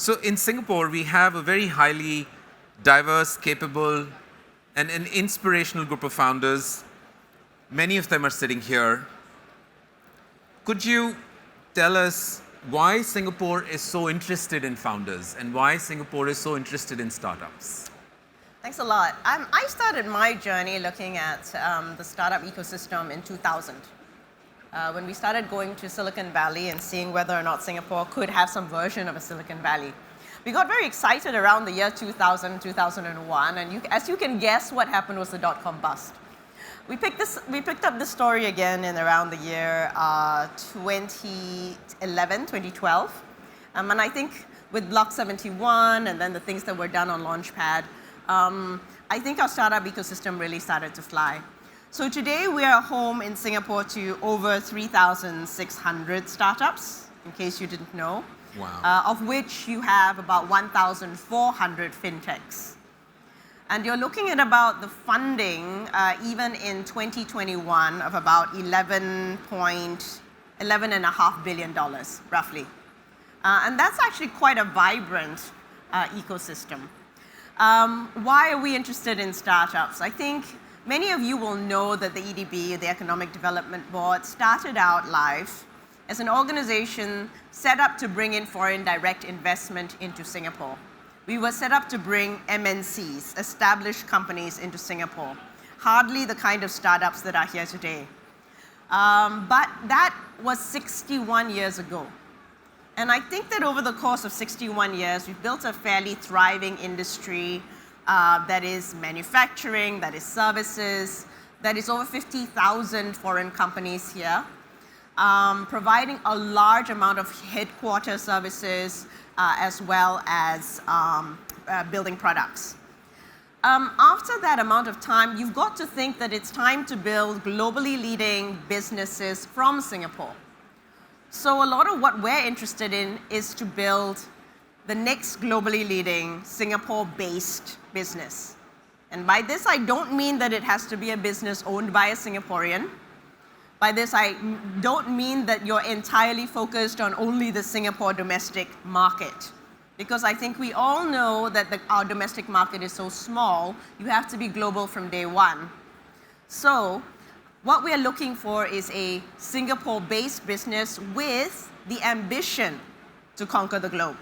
So in Singapore, we have a very highly diverse, capable, and an inspirational group of founders. Many of them are sitting here. Could you tell us why Singapore is so interested in founders and why Singapore is so interested in startups? Thanks a lot. I started my journey looking at the startup ecosystem in 2000. When we started going to Silicon Valley and seeing whether or not Singapore could have some version of a Silicon Valley. We got very excited around the year 2000, 2001, and as you can guess, what happened was the dot-com bust. We picked up this story again in around the year 2011, 2012. And I think with Block 71 and then the things that were done on Launchpad, I think our startup ecosystem really started to fly. So today we are home in Singapore to over 3,600 startups, in case you didn't know. Wow. Of which you have about 1,400 fintechs. And you're looking at about the funding, even in 2021, of about $11.5 billion, roughly. And that's actually quite a vibrant ecosystem. Why are we interested in startups? I think many of you will know that the EDB, the Economic Development Board, started out live as an organization set up to bring in foreign direct investment into Singapore. We were set up to bring MNCs, established companies, into Singapore. Hardly the kind of startups that are here today. But that was 61 years ago. And I think that over the course of 61 years, we've built a fairly thriving industry that is manufacturing, that is services, that is over 50,000 foreign companies here, providing a large amount of headquarter services as well as building products. After that amount of time, you've got to think that it's time to build globally leading businesses from Singapore. So a lot of what we're interested in is to build the next globally leading Singapore-based business. And by this, I don't mean that it has to be a business owned by a Singaporean. By this, I don't mean that you're entirely focused on only the Singapore domestic market. Because I think we all know that our domestic market is so small, you have to be global from day one. So what we are looking for is a Singapore-based business with the ambition to conquer the globe,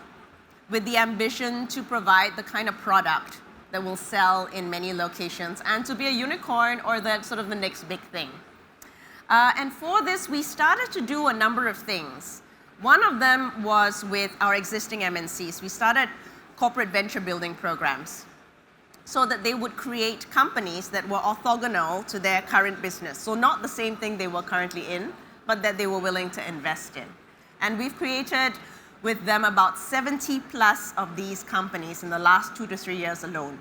with the ambition to provide the kind of product that will sell in many locations and to be a unicorn or the sort of the next big thing. And for this, we started to do a number of things. One of them was with our existing MNCs. We started corporate venture building programs so that they would create companies that were orthogonal to their current business. So not the same thing they were currently in, but that they were willing to invest in. And we've created with them about 70 plus of these companies in the last 2 to 3 years alone.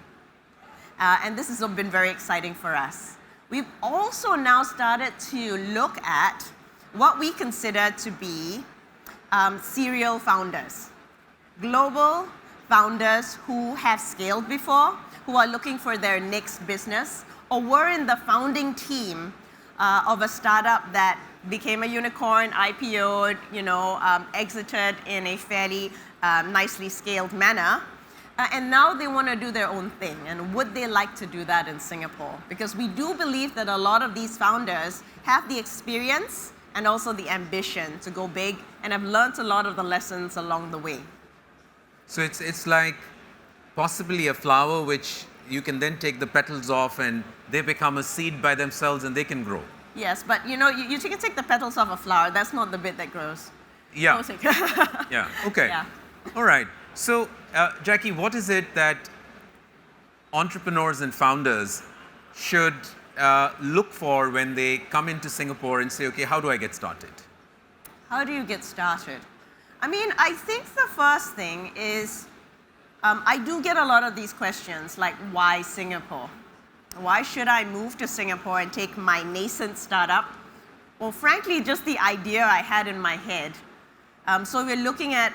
And this has been very exciting for us. We've also now started to look at what we consider to be serial founders. Global founders who have scaled before, who are looking for their next business, or were in the founding team of a startup that became a unicorn, IPO'd, exited in a fairly nicely scaled manner. And now they want to do their own thing. And would they like to do that in Singapore? Because we do believe that a lot of these founders have the experience and also the ambition to go big and have learned a lot of the lessons along the way. So it's like possibly a flower which you can then take the petals off and they become a seed by themselves and they can grow. Yes, but you can take the petals off a flower. That's not the bit that grows. Yeah. Yeah, okay. Yeah. All right. So, Jackie, what is it that entrepreneurs and founders should look for when they come into Singapore and say, okay, how do I get started? How do you get started? I mean, I think the first thing is, I do get a lot of these questions, like, why Singapore? Why should I move to Singapore and take my nascent startup? Well, frankly, just the idea I had in my head. So we're looking at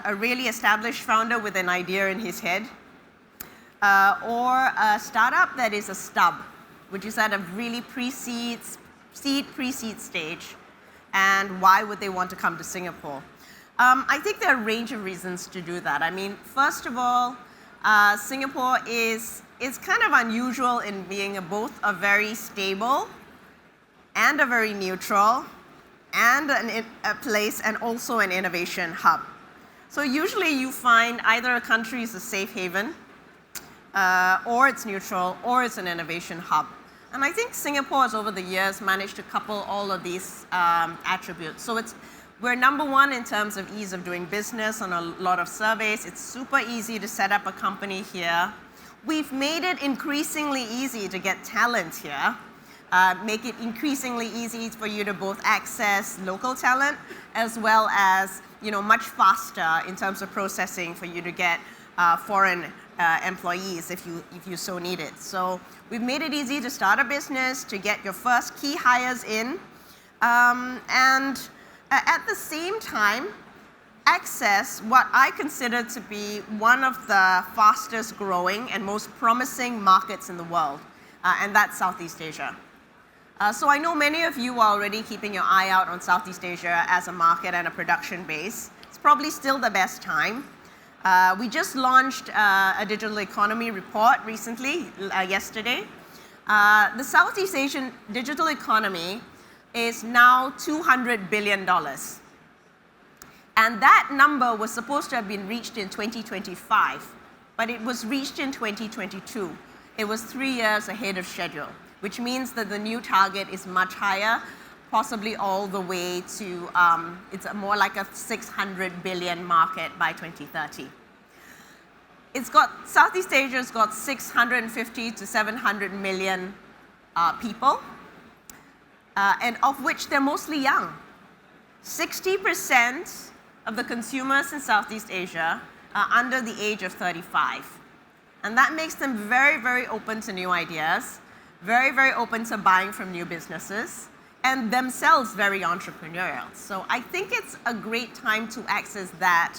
a really established founder with an idea in his head, or a startup that is a stub, which is at a really pre-seed stage, and why would they want to come to Singapore? I think there are a range of reasons to do that. I mean, first of all, Singapore is kind of unusual in being both a very stable and a very neutral and a place and also an innovation hub. So usually you find either a country is a safe haven, or it's neutral, or it's an innovation hub. And I think Singapore has over the years managed to couple all of these attributes. So we're number one in terms of ease of doing business on a lot of surveys. It's super easy to set up a company here. We've made it increasingly easy to get talent here. Make it increasingly easy for you to both access local talent as well as much faster in terms of processing for you to get foreign employees if you so need it. So we've made it easy to start a business, to get your first key hires in, and at the same time, access what I consider to be one of the fastest growing and most promising markets in the world, and that's Southeast Asia. So I know many of you are already keeping your eye out on Southeast Asia as a market and a production base. It's probably still the best time. We just launched a digital economy report recently, yesterday. The Southeast Asian digital economy is now $200 billion. And that number was supposed to have been reached in 2025, but it was reached in 2022. It was 3 years ahead of schedule, which means that the new target is much higher, possibly all the way to, it's more like a 600 billion market by 2030. Southeast Asia's got 650 to 700 million people, and of which they're mostly young. 60% of the consumers in Southeast Asia are under the age of 35. And that makes them very, very open to new ideas, very, very open to buying from new businesses, and themselves very entrepreneurial. So I think it's a great time to access that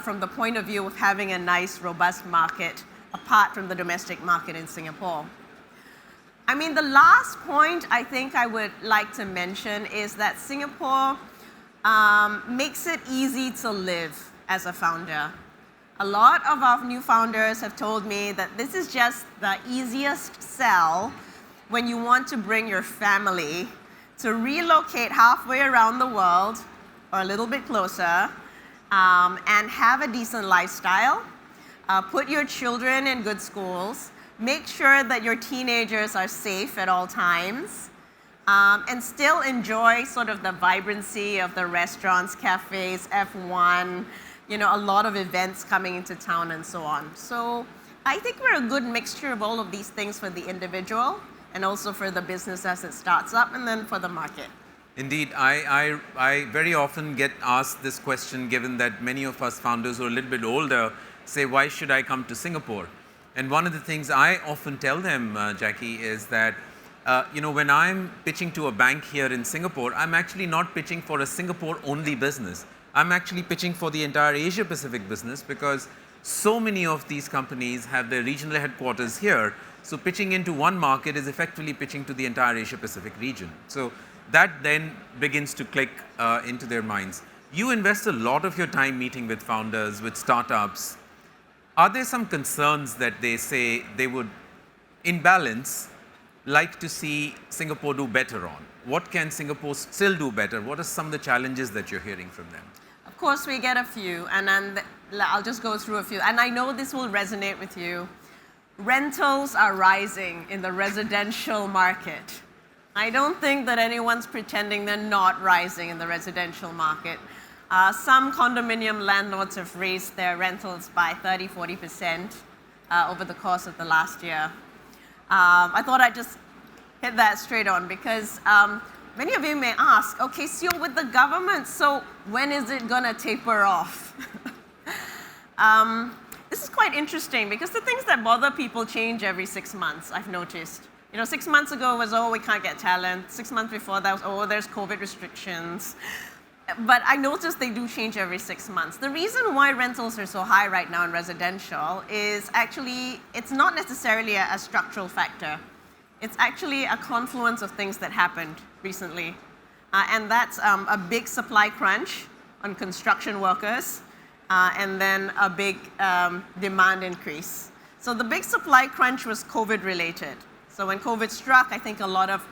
from the point of view of having a nice, robust market apart from the domestic market in Singapore. I mean, the last point I think I would like to mention is that Singapore makes it easy to live as a founder. A lot of our new founders have told me that this is just the easiest sell when you want to bring your family to relocate halfway around the world or a little bit closer, and have a decent lifestyle, put your children in good schools, make sure that your teenagers are safe at all times, and still enjoy sort of the vibrancy of the restaurants, cafes, F1, a lot of events coming into town and so on. So I think we're a good mixture of all of these things for the individual and also for the business as it starts up and then for the market. Indeed, I very often get asked this question, given that many of us founders who are a little bit older say, why should I come to Singapore? And one of the things I often tell them, Jackie, is that when I'm pitching to a bank here in Singapore, I'm actually not pitching for a Singapore-only business. I'm actually pitching for the entire Asia-Pacific business because so many of these companies have their regional headquarters here. So pitching into one market is effectively pitching to the entire Asia-Pacific region. So that then begins to click into their minds. You invest a lot of your time meeting with founders, with startups. Are there some concerns that they say they would, in balance, like to see Singapore do better on? What can Singapore still do better? What are some of the challenges that you're hearing from them? Of course, we get a few, and then I'll just go through a few. And I know this will resonate with you. Rentals are rising in the residential market. I don't think that anyone's pretending they're not rising in the residential market. Some condominium landlords have raised their rentals by 30-40% over the course of the last year. I thought I'd just hit that straight on because many of you may ask, okay, so you're with the government, so when is it going to taper off? This is quite interesting because the things that bother people change every 6 months, I've noticed. 6 months ago was, we can't get talent. 6 months before that was, there's COVID restrictions. But I noticed they do change every 6 months. The reason why rentals are so high right now in residential is actually, it's not necessarily a structural factor. It's actually a confluence of things that happened recently. And that's a big supply crunch on construction workers, and then a big demand increase. So the big supply crunch was COVID related. So when COVID struck, I think a lot of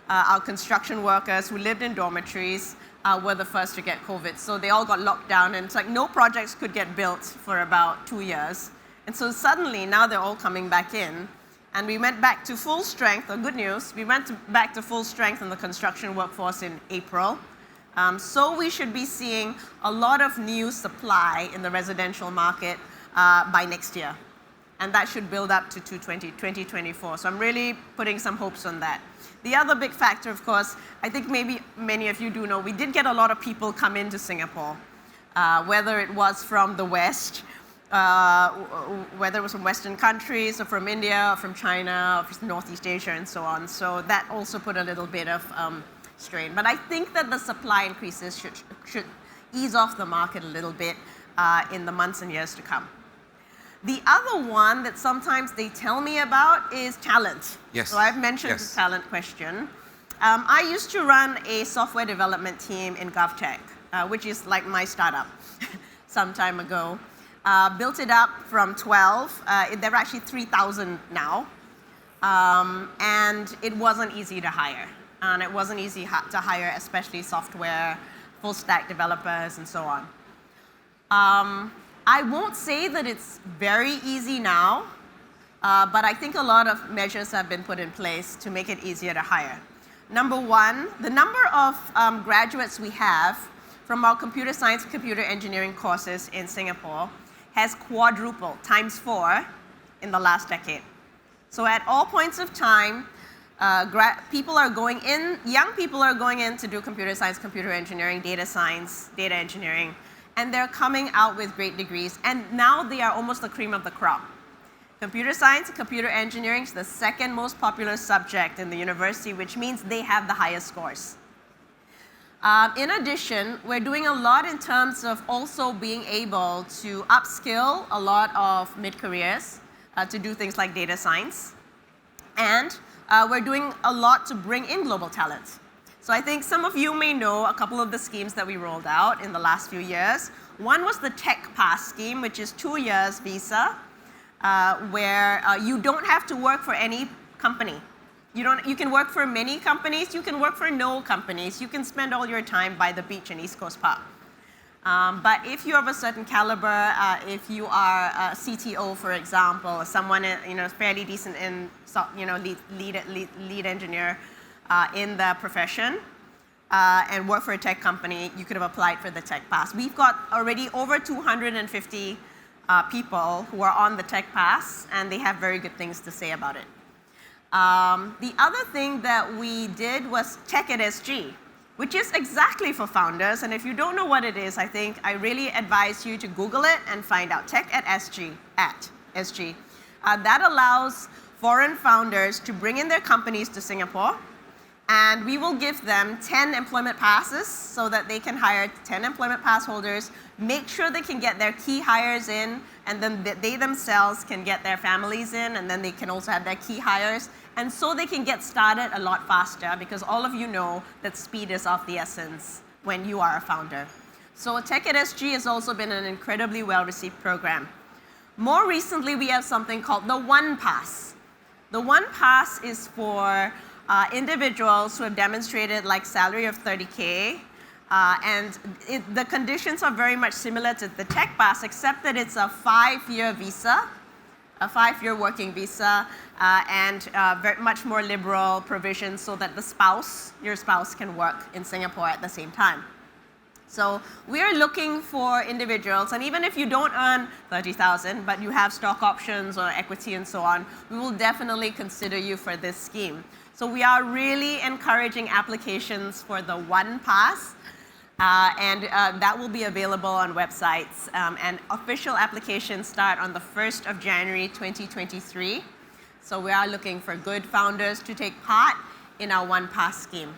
our construction workers who lived in dormitories were the first to get COVID. So they all got locked down, and it's like no projects could get built for about 2 years. And so suddenly, now they're all coming back in, and we went back to full strength, or good news, we went back to full strength in the construction workforce in April. So we should be seeing a lot of new supply in the residential market by next year. And that should build up to 2024. So I'm really putting some hopes on that. The other big factor, of course, I think maybe many of you do know, we did get a lot of people come into Singapore, whether it was from the West, whether it was from Western countries, or from India, or from China, or from Northeast Asia, and so on. So that also put a little bit of strain. But I think that the supply increases should ease off the market a little bit in the months and years to come. The other one that sometimes they tell me about is talent. Yes. So I've mentioned Yes. the talent question. I used to run a software development team in GovTech, which is like my startup some time ago. Built it up from 12. There are actually 3,000 now. And it wasn't easy to hire. And it wasn't easy to hire, especially software, full stack developers, and so on. I won't say that it's very easy now, but I think a lot of measures have been put in place to make it easier to hire. Number one, the number of graduates we have from our computer science and computer engineering courses in Singapore has quadrupled, times 4, in the last decade. So at all points of time, people are going in, young people are going in to do computer science, computer engineering, data engineering, and they're coming out with great degrees, and now they are almost the cream of the crop. Computer science and computer engineering is the second most popular subject in the university, which means they have the highest scores. In addition, we're doing a lot in terms of also being able to upskill a lot of mid-careers to do things like data science. And we're doing a lot to bring in global talent. So I think some of you may know a couple of the schemes that we rolled out in the last few years. One was the Tech Pass scheme, which is 2 years visa, where you don't have to work for any company. You can work for many companies, you can work for no companies, you can spend all your time by the beach in East Coast Park. But if you have a certain caliber, if you are a CTO, for example, or someone fairly decent in lead engineer in the profession, and work for a tech company, you could have applied for the Tech Pass. We've got already over 250 people who are on the Tech Pass, and they have very good things to say about it. The other thing that we did was Tech at SG, which is exactly for founders. And if you don't know what it is, I really advise you to Google it and find out. Tech at SG, that allows foreign founders to bring in their companies to Singapore, and we will give them 10 employment passes so that they can hire 10 employment pass holders, make sure they can get their key hires in, and then they themselves can get their families in, and then they can also have their key hires. And so they can get started a lot faster, because all of you know that speed is of the essence when you are a founder. So Tech at SG has also been an incredibly well-received program. More recently, we have something called the One Pass. The One Pass is for individuals who have demonstrated like salary of 30K, and the conditions are very much similar to the Tech Pass, except that it's a 5-year visa, a 5-year working visa, and very much more liberal provisions so that your spouse can work in Singapore at the same time. So we are looking for individuals, and even if you don't earn 30,000, but you have stock options or equity and so on, we will definitely consider you for this scheme. So we are really encouraging applications for the One Pass, and that will be available on websites. And official applications start on the 1st of January 2023. So we are looking for good founders to take part in our One Pass scheme.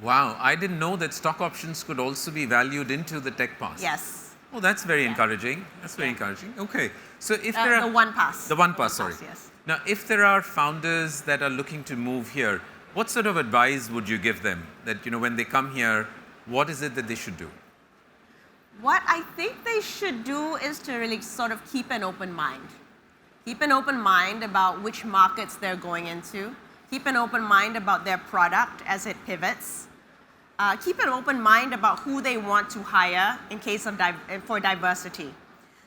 Wow, I didn't know that stock options could also be valued into the Tech Pass. Yes. Oh, that's very encouraging. That's very encouraging. Okay, so if there are the One Pass. The One Pass, sorry. Yes. Now, if there are founders that are looking to move here, what sort of advice would you give them that when they come here, what is it that they should do? What I think they should do is to really sort of keep an open mind. Keep an open mind about which markets they're going into. Keep an open mind about their product as it pivots. Keep an open mind about who they want to hire in case of for diversity.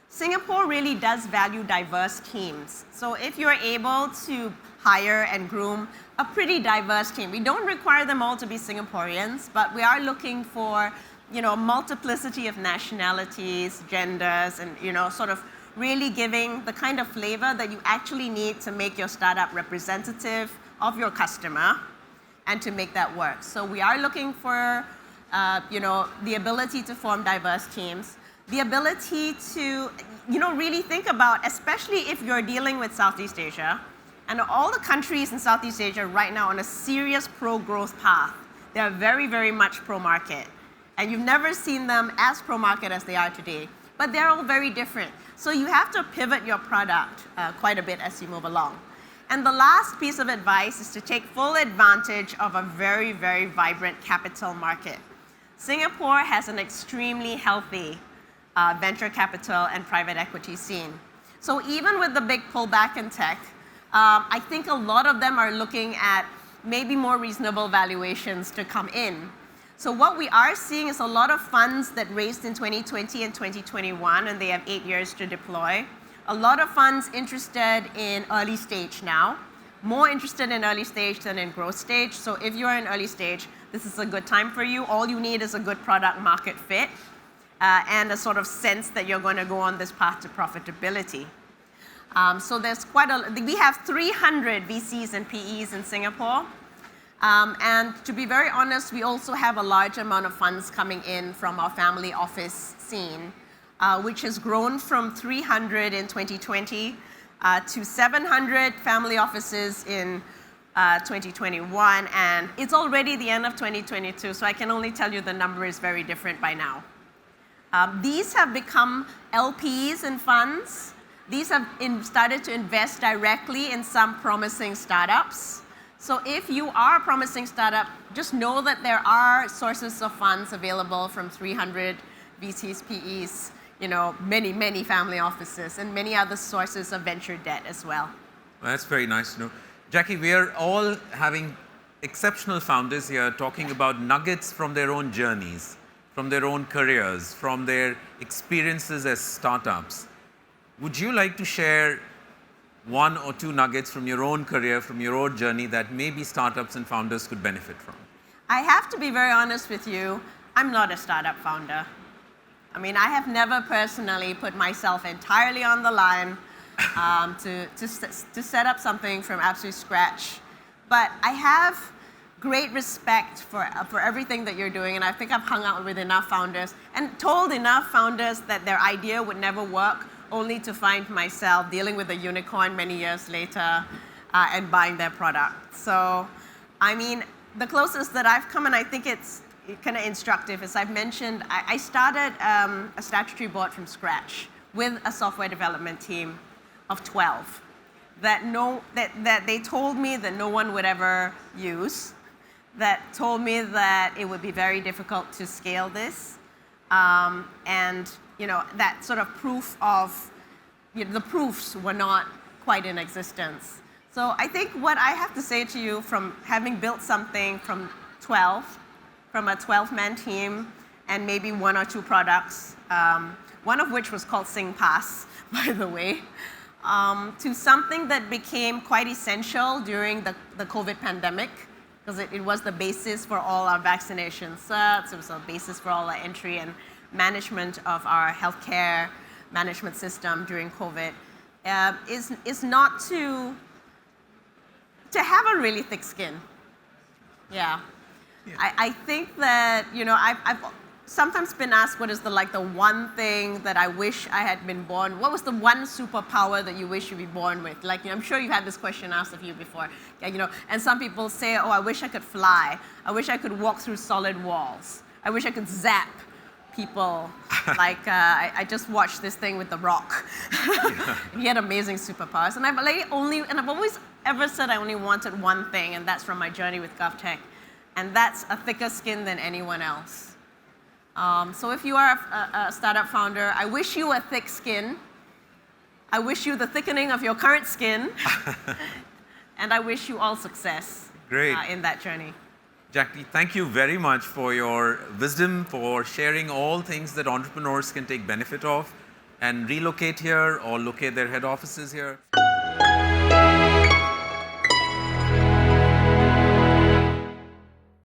Singapore really does value diverse teams. So if you're able to hire and groom a pretty diverse team, we don't require them all to be Singaporeans, but we are looking for a multiplicity of nationalities, genders, and sort of really giving the kind of flavor that you actually need to make your startup representative of your customer and to make that work. So we are looking for the ability to form diverse teams, the ability to really think about, especially if you're dealing with Southeast Asia, and all the countries in Southeast Asia right now on a serious pro-growth path. They're very, very much pro-market. And you've never seen them as pro-market as they are today. But they're all very different. So you have to pivot your product quite a bit as you move along. And the last piece of advice is to take full advantage of a very, very vibrant capital market. Singapore has an extremely healthy venture capital and private equity scene. So even with the big pullback in tech, I think a lot of them are looking at maybe more reasonable valuations to come in. So what we are seeing is a lot of funds that raised in 2020 and 2021, and they have 8 years to deploy. A lot of funds interested in early stage now, more interested in early stage than in growth stage. So if you're in early stage, this is a good time for you. All you need is a good product market fit and a sort of sense that you're going to go on this path to profitability. So there's we have 300 VCs and PEs in Singapore. And to be very honest, we also have a large amount of funds coming in from our family office scene, which has grown from 300 in 2020 to 700 family offices in 2021. And it's already the end of 2022, so I can only tell you the number is very different by now. These have become LPs in funds. These have started to invest directly in some promising startups. So if you are a promising startup, just know that there are sources of funds available from 300 VCs, PEs, many, many family offices, and many other sources of venture debt as well. Well, that's very nice to know. Jackie, we are all having exceptional founders here talking about nuggets from their own journeys, from their own careers, from their experiences as startups. Would you like to share one or two nuggets from your own career, from your own journey that maybe startups and founders could benefit from? I have to be very honest with you. I'm not a startup founder. I mean, I have never personally put myself entirely on the line to set up something from absolute scratch. But I have great respect for everything that you're doing, and I think I've hung out with enough founders and told enough founders that their idea would never work, only to find myself dealing with a unicorn many years later and buying their product. So, I mean, the closest that I've come, and I think it's kind of instructive, as I've mentioned, I started a statutory board from scratch with a software development team of 12 that they told me that no one would ever use, that told me that it would be very difficult to scale this, and that sort of proof of, the proofs were not quite in existence. So I think what I have to say to you from having built something from a 12-man team and maybe one or two products, one of which was called SingPass, by the way, to something that became quite essential during the COVID pandemic, because it was the basis for all our vaccination certs, it was the basis for all our entry and management of our healthcare management system during COVID, is not to have a really thick skin. Yeah. I think that, I've sometimes been asked what is the one thing that I wish I had been born, what was the one superpower that you wish you'd be born with? I'm sure you've had this question asked of you before, and some people say, oh, I wish I could fly. I wish I could walk through solid walls. I wish I could zap people. I just watched this thing with The Rock. He had amazing superpowers. And I've always ever said I only wanted one thing, and that's from my journey with GovTech. And that's a thicker skin than anyone else. So if you are a startup founder, I wish you a thick skin. I wish you the thickening of your current skin. And I wish you all success Great. In that journey. Jackie, thank you very much for your wisdom, for sharing all things that entrepreneurs can take benefit of and relocate here or locate their head offices here.